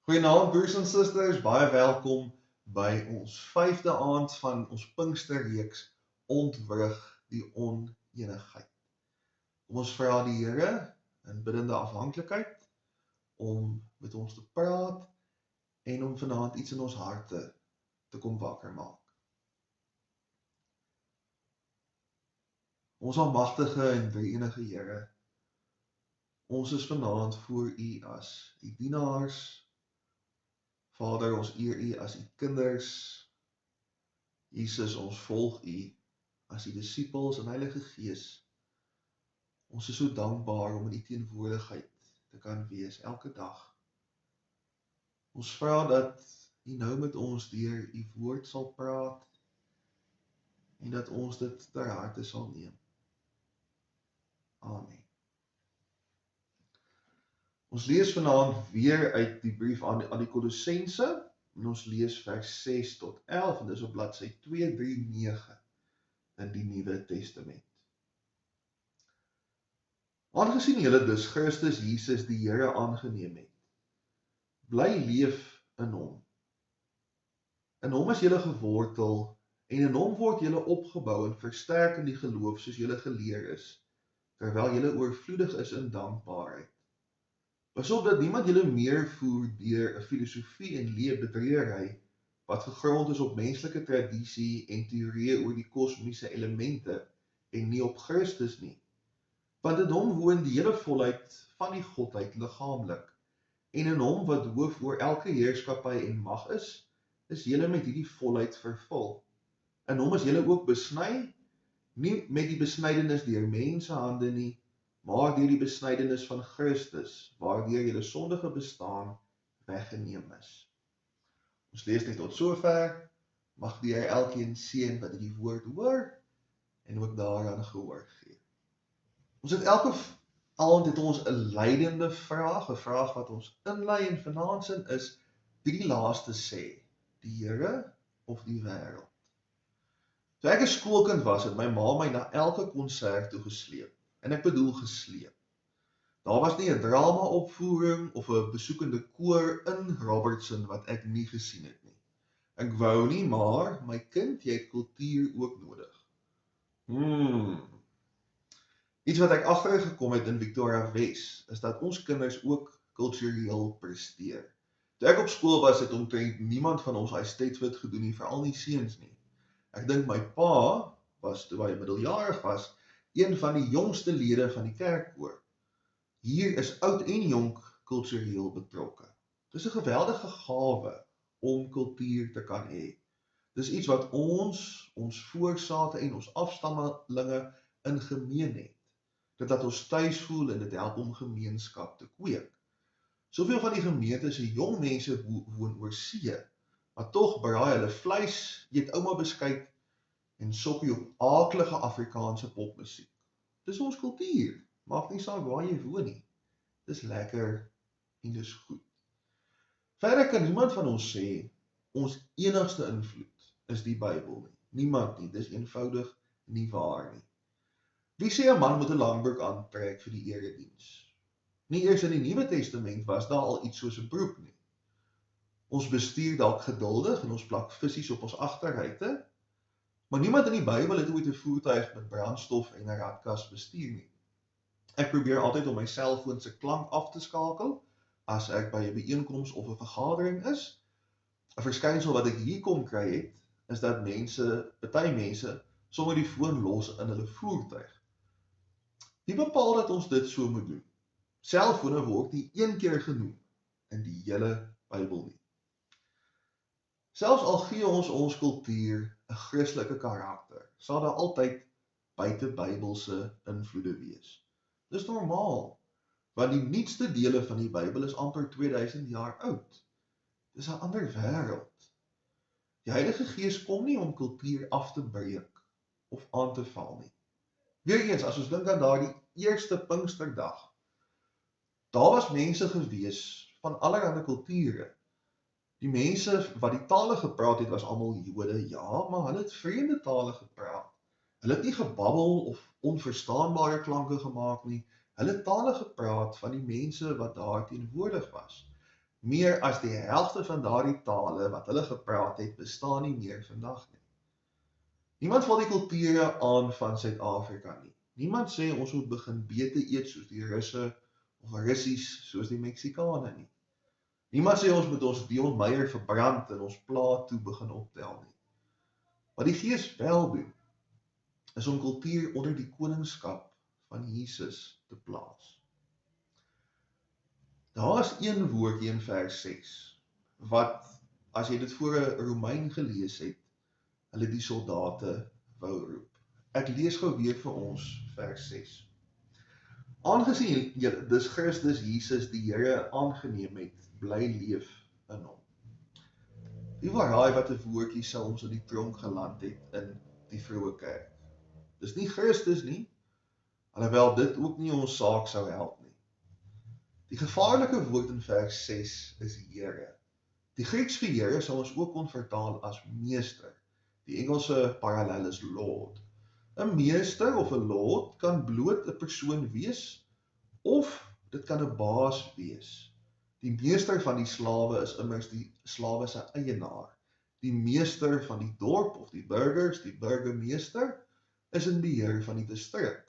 Goeienaand broers en susters, baie welkom by ons 5de aand van ons Pinksterreeks Ontwrig die onenigheid. Kom ons vra die Here in biddende afhanklikheid om met ons te praat en om vanaand iets in ons harte te kom wakker maak. Ons almagtige en drie-enige Here, ons is vanaand voor U as U dienaars. Vader, ons eer U as U kinders. Jesus, ons volg U as U disippels en Heilige Gees. Ons is so dankbaar om in U teenwoordigheid te kan wees elke dag. Ons vra dat U nou met ons deur U woord sal praat en dat ons dit ter harte sal neem. Amen. Ons lees vanaand weer uit die brief aan die Kolossense en ons lees vers 6 tot 11 en dis op bladsy 239 in die Nuwe Testament. Aangesien julle dus Christus Jesus die Here aangeneem het, bly leef in hom. In hom is julle gewortel en in hom word julle opgebou en versterk in die geloof soos julle geleer is, terwyl julle oorvloedig is in dankbaarheid. Pas op dat niemand julle meer voer deur 'n filosofie en leë bedriegery wat gegrond is op menslike tradisie en teorieë oor die kosmiese elemente en nie op Christus nie. Want in hom woon die hele volheid van die godheid liggaamlik en in hom wat hoof oor elke heerskappy en mag is julle met hierdie volheid vervul. In hom is julle ook besny, nie met die besnydenis deur mense hande nie, maar deur die besnydenis van Christus, waardeur julle sondige bestaan weggeneem is. Ons lees net tot sover, mag die Here elkeen seën wat die woord hoor en ook daaraan gehoor gee. Ons het elke aand het ons 'n leidende vraag, 'n vraag wat ons inlei en vanaand se is die laaste sê, die Here of die wêreld. Toe ek 'n skoolkind was, het my ma my na elke konsert toe gesleep. En ek bedoel gesleep. Daar was nie 'n drama-opvoering of 'n besoekende koor in Robertson wat ek nie gesien het nie. Ek wou nie, maar my kind, jy het kultuur ook nodig. Iets wat ek agtergekom het in Victoria Wes, is dat ons kinders ook kultureel presteer. Toe ek op skool was, het omtrent niemand van ons Eisteddfod gedoen nie, veral nie seuns nie. Ek dink my pa was, toe hy middeljarig was, een van die jongste lede van die kerkkoor. Hier is oud en jonk kultureel betrokke. Dis 'n geweldige gawe om kultuur te kan hê. Dis iets wat ons voorsate en ons afstammelinge in gemeen het. Dit laat ons tuis voel en dit help om gemeenskap te kweek. Soveel van die gemeente se jong mense woon oor see, maar tog braai hulle vleis, eet ouma beskuit en soppie op aaklige Afrikaanse popmusiek. Dis ons kultuur, maak nie saak waar jy woon nie. Dis lekker en dis goed. Verder kan niemand van ons sê, ons enigste invloed is die Bybel nie. Niemand nie, dis eenvoudig nie waar nie. Wie sê 'n man moet 'n langbroek aantrek vir die erediens? Nie eers in die Nuwe Testament was daar al iets soos 'n broek nie. Ons bestuur dalk geduldig en ons plak visies op ons agterruite, maar niemand in die Bybel het ooit 'n voertuig met brandstof en 'n ratkas bestuur nie. Ek probeer altyd om my selfoon se klank af te skakel as ek by 'n byeenkoms of 'n vergadering is. 'n Verskynsel wat ek hier kom kry het, is dat party mense sommer die foon los in hulle voertuig. Wie bepaal dat ons dit so moet doen? Selfone word nie een keer genoem in die hele Bybel nie. Selfs al gee ons kultuur 'n Christelike karakter, sal daar altyd buite Bybelse invloede wees. Dis normaal, want die nuutste dele van die Bybel is amper 2000 jaar oud. Dis 'n ander wêreld. Die Heilige Gees kom nie om kultuur af te breek of aan te val nie. Weereens, as ons dink aan daardie eerste Pinksterdag, daar was mense gewees van allerlei kulture. Die mense wat die tale gepraat het was almal Jode, ja, maar hulle het vreemde tale gepraat. Hulle het nie gebabbel of onverstaanbare klanke gemaak nie. Hulle het tale gepraat van die mense wat daar teenwoordig was. Meer as die helfte van daardie tale wat hulle gepraat het, bestaan nie meer vandag nie. Niemand val die kulture aan van Suid-Afrika nie. Niemand sê ons moet begin beete eet soos die Russe of Russies soos die Meksikane nie. Niemand sê ons moet ons Dion Meyer verbrand en ons plaat toe begin optel nie. Wat die Gees wel doen, is om kultuur onder die koningskap van Jesus te plaas. Daar is een woordjie in vers 6, wat, as jy dit voor 'n Romein gelees het, hulle die soldate wou roep. Ek lees gou weer vir ons vers 6. Aangesien dis Christus Jesus die Here aangeneem het, bly leef in hom. Wie raai wat 'n woordjie sou ons in die tronk geland het in die vroeë kerk? Dis nie Christus nie, alhoewel dit ook nie ons saak sou help nie. Die gevaarlike woord in vers 6 is Here. Die Grieks vir Here sou ons ook kon vertaal as meester. Die Engelse parallel is Lord. 'n Meester of 'n Lord kan bloot 'n persoon wees, of dit kan 'n baas wees. Die meester van die slawe is immers die slawe se eienaar. Die meester van die dorp of die burgers, die burgemeester, is in beheer van die distrik.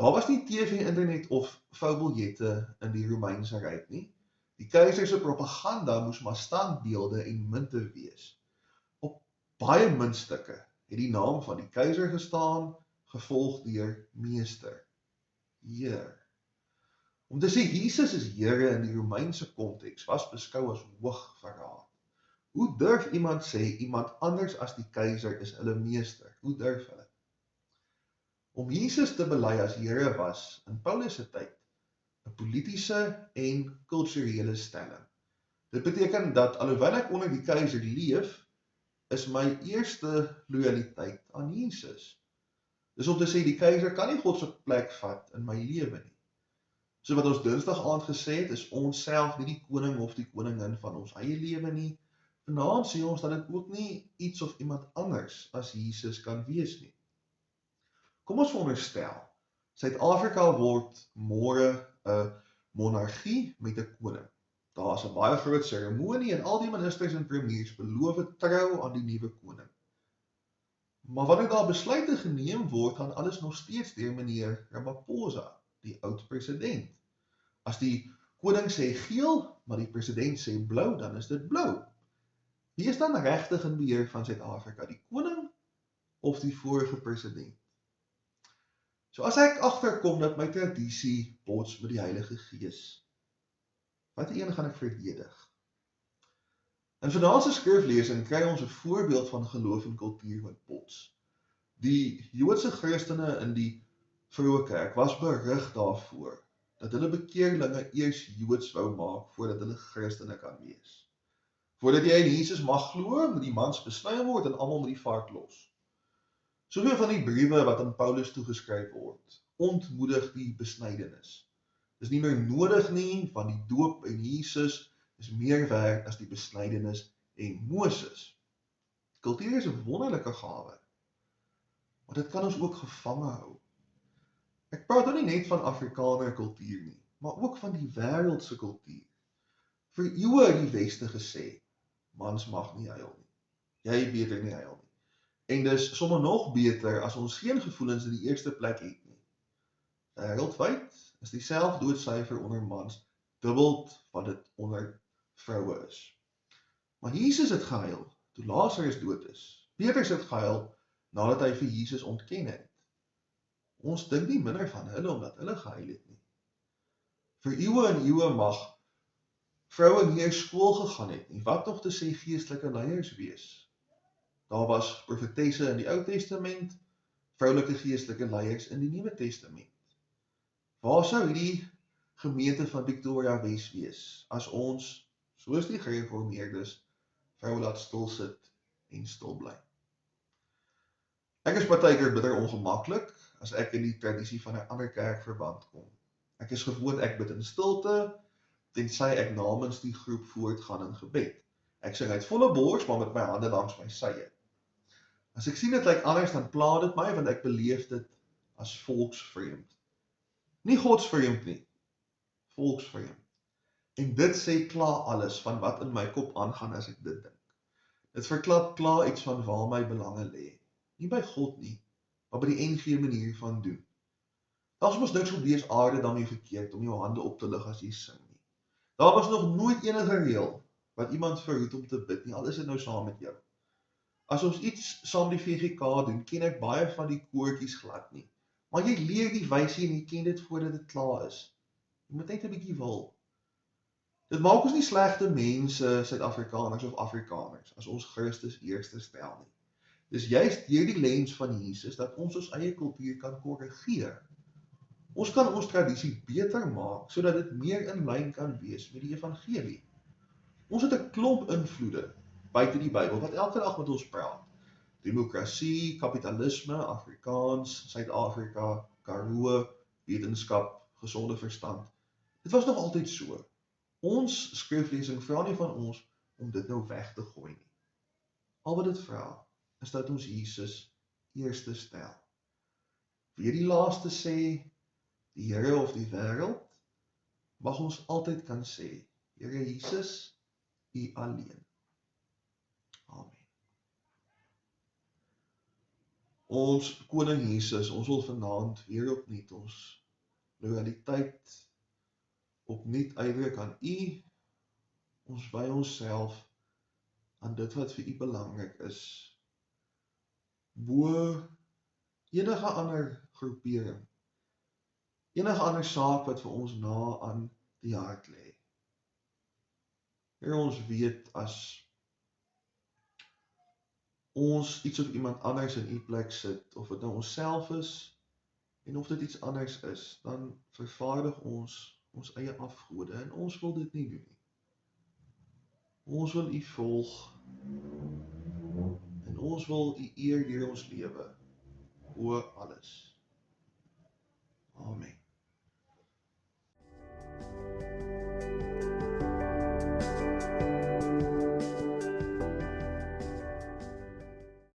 Daar was nie TV, internet of voubiljette in die Romeinse Ryk nie. Die keiser se propaganda moes maar standbeelde en munte wees. Op baie muntstukke het die naam van die keiser gestaan, gevolg deur meester, Heer. Om te sê Jesus is Here in die Romeinse konteks was beskou as hoogverraad. Hoe durf iemand sê iemand anders as die keiser is hulle meester? Hoe durf hulle? Om Jesus te bely as Here was in Paulus se tyd 'n politiese en kulturele stelling. Dit beteken dat alhoewel ek onder die keiser leef, is my eerste loyaliteit aan Jesus. Dis om te sê die keiser kan nie God se plek vat in my lewe nie. So wat ons Dinsdag aand gesê het, is ons self nie die koning of die koningin van ons eie lewe nie. Vanaand sê ons dat dit ook nie iets of iemand anders as Jesus kan wees nie. Kom ons veronderstel, Suid-Afrika word môre 'n monargie met 'n koning. Daar is 'n baie groot seremonie en al die ministers en premiers beloof trou aan die nuwe koning. Maar wanneer daar besluite geneem word, gaan alles nog steeds deur meneer Ramaphosa, die oud president. As die koning sê geel, maar die president sê blou, dan is dit blou. Wie is dan regtig in beheer van Suid-Afrika, die koning of die vorige president? So as ek agterkom dat my tradisie bots met die Heilige Gees, watter een gaan ek verdedig? In vanaand se skriflesing kry ons 'n voorbeeld van geloof en kultuur wat bots. Die Joodse Christene in die vroeë kerk was berig daarvoor dat hulle bekeerlinge eers Joods wou maak voordat hulle Christene kan wees. Voordat jy in Jesus mag glo, moet die mans besny word en almal moet die vark los. Soveel van die briewe wat aan Paulus toegeskryf word, ontmoedig die besnydenis. Dis nie meer nodig nie, want die doop en Jesus is meer werd as die besnydenis en Moses. Kultuur is 'n wonderlike gawe, maar dit kan ons ook gevange hou. Ek praat nou nie net van Afrikaner kultuur nie, maar ook van die wêreldse kultuur. Vir eeue het die Weste gesê, mans mag nie huil nie, jy beter nie huil nie. En dis sommer nog beter as ons geen gevoelens in die eerste plek het nie. Wêreldwyd is die selfdoodsyfer onder mans dubbeld wat dit onder vroue is. Maar Jesus het gehuil toe Lazarus dood is. Petrus het gehuil nadat hy vir Jesus ontken het. Ons dink nie minder van hulle omdat hulle gehuil het nie. Vir eeue en eeue mag vroue nie eers skool gegaan het nie, wat nog te sê geestelike leiers wees. Daar was profetesse in die Ou Testament, vroulike geestelike leiers in die Nuwe Testament. Waar sou hierdie gemeente van Victoria Wes wees, as ons, soos die gereformeerdes, vroue laat stil sit en stil bly? Ek is partykeer bitter ongemaklik, as ek in die tradisie van 'n ander kerkverband kom. Ek is gewoond ek bid in stilte, tensy ek namens die groep voortgaan in gebed. Ek sing uit volle bors, maar met my hande langs my sye. As ek sien dit lyk anders, dan pla dit my, want ek beleef dit as volksvreemd. Nie godsvreemd nie, volksvreemd. En dit sê klaar alles van wat in my kop aangaan as ek dit dink. Dit verklap klaar iets van waar my belange lê. Nie by God nie, maar by die NG manier van doen. Daar's mos niks op dese aarde daarmee verkeerd om jou hande op te lig as jy sing nie. Daar was nog nooit enige reël wat iemand verhoed om te bid nie, al is dit nou saam met jou. As ons iets saam die VGK doen, ken ek baie van die koortjies glad nie. Maar jy leer die wysie en jy ken dit voordat dit klaar is. Jy moet net 'n bietjie wil. Dit maak ons nie slegte mense, Suid-Afrikaners of Afrikaners, as ons Christus eerste stel nie. Dis juist deur die lens van Jesus dat ons eie kultuur kan korrigeer. Ons kan ons tradisie beter maak, sodat dit meer in lyn kan wees met die evangelie. Ons het 'n klomp invloede buite die Bybel wat elke dag met ons praat. Demokrasie, kapitalisme, Afrikaans, Suid-Afrika, Karoo, wetenskap, gesonde verstand. Dit was nog altyd so. Ons skriflesing vra nie van ons om dit nou weg te gooi nie. Al wat dit vra, is dat ons Jesus eerste stel. Wie die laaste sê, die Here of die wêreld, mag ons altyd kan sê, Here Jesus, U alleen. Amen. Ons koning Jesus, ons wil vanaand weer opnuut ons loyaliteit opnuut uitdruk aan U, ons by onsself aan dit wat vir U belangrik is, bo enige ander groepering, enige ander saak wat vir ons na aan die hart lê. Here, ons weet as ons iets of iemand anders in U plek sit, of dit nou onsself is, en of dit iets anders is, dan vervaardig ons eie afgode, en ons wil dit nie doen nie. Ons wil U volg, en ons wil U eer deur ons lewe, bo alles. Amen.